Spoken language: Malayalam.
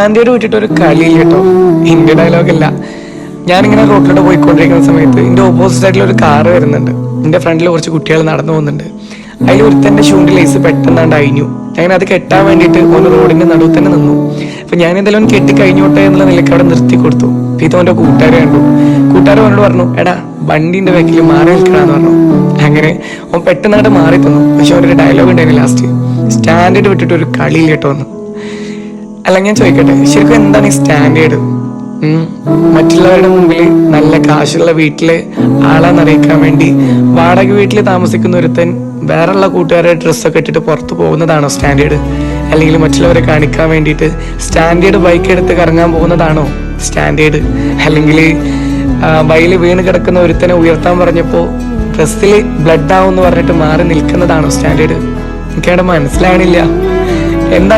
സ്റ്റാൻഡേർഡ് വിട്ടിട്ട് ഒരു കളിയില്ല കേട്ടോ. ഇന്ത്യ ഡയലോഗല്ല. ഞാനിങ്ങനെ റോഡിലൂടെ പോയിക്കൊണ്ടിരിക്കുന്ന സമയത്ത് എൻ്റെ ഓപ്പോസിറ്റ് ആയിട്ടുള്ള ഒരു കാറ് വരുന്നുണ്ട്. എൻ്റെ ഫ്രണ്ടിൽ കുറച്ച് കുട്ടികൾ നടന്നു പോകുന്നുണ്ട്. അതിൽ ഒരുത്തൻ്റെ ഷൂണ്ട് ലേസ് പെട്ടെന്നാണ്ട് അഴിഞ്ഞു. അങ്ങനെ അത് കെട്ടാൻ വേണ്ടിയിട്ട് ഓന് റോഡിന്റെ നടുവ് തന്നെ നിന്നു. അപ്പൊ ഞാൻ എന്തെങ്കിലും കെട്ടി കഴിഞ്ഞോട്ടെ എന്നുള്ള നിലയ്ക്ക് അവിടെ നിർത്തി കൊടുത്തു. ഇത് ഓൻ്റെ കൂട്ടുകാരെ കണ്ടു. കൂട്ടുകാർ അവനോട് പറഞ്ഞു, എടാ വണ്ടിന്റെ ബാക്കിൽ മാറി നിൽക്കണമെന്ന് പറഞ്ഞു. അങ്ങനെ ഓൻ പെട്ടെന്നായിട്ട് മാറി തന്നു. പക്ഷെ അവനൊരു ഡയലോഗ് ഉണ്ടായിരുന്നു ലാസ്റ്റ്, സ്റ്റാൻഡേർഡ് വിട്ടിട്ട് ഒരു കളിയില്ല കേട്ടോ എന്ന്. അല്ല ഞാൻ ചോദിക്കട്ടെ, ശരിക്കും എന്താണ് ഈ സ്റ്റാൻഡേർഡ്? മറ്റുള്ളവരുടെ മുമ്പിൽ നല്ല കാശുള്ള വീട്ടില് ആളാന്നറിയിക്കാൻ വേണ്ടി വാടക വീട്ടിൽ താമസിക്കുന്ന ഒരുത്തൻ വേറെയുള്ള കൂട്ടുകാരുടെ ഡ്രസ്സൊക്കെ ഇട്ടിട്ട് പുറത്തു പോകുന്നതാണോ സ്റ്റാൻഡേർഡ്? അല്ലെങ്കിൽ മറ്റുള്ളവരെ കാണിക്കാൻ വേണ്ടിയിട്ട് സ്റ്റാൻഡേർഡ് ബൈക്ക് എടുത്ത് കറങ്ങാൻ പോകുന്നതാണോ സ്റ്റാൻഡേർഡ്? അല്ലെങ്കിൽ വയലിൽ വീണ് കിടക്കുന്ന ഒരുത്തനെ ഉയർത്താൻ പറഞ്ഞപ്പോൾ ഡ്രസ്സിൽ ബ്ലഡ് ആവും എന്ന് പറഞ്ഞിട്ട് മാറി നിൽക്കുന്നതാണോ സ്റ്റാൻഡേർഡ്? എനിക്കവിടെ മനസ്സിലാവണില്ല. എന്താ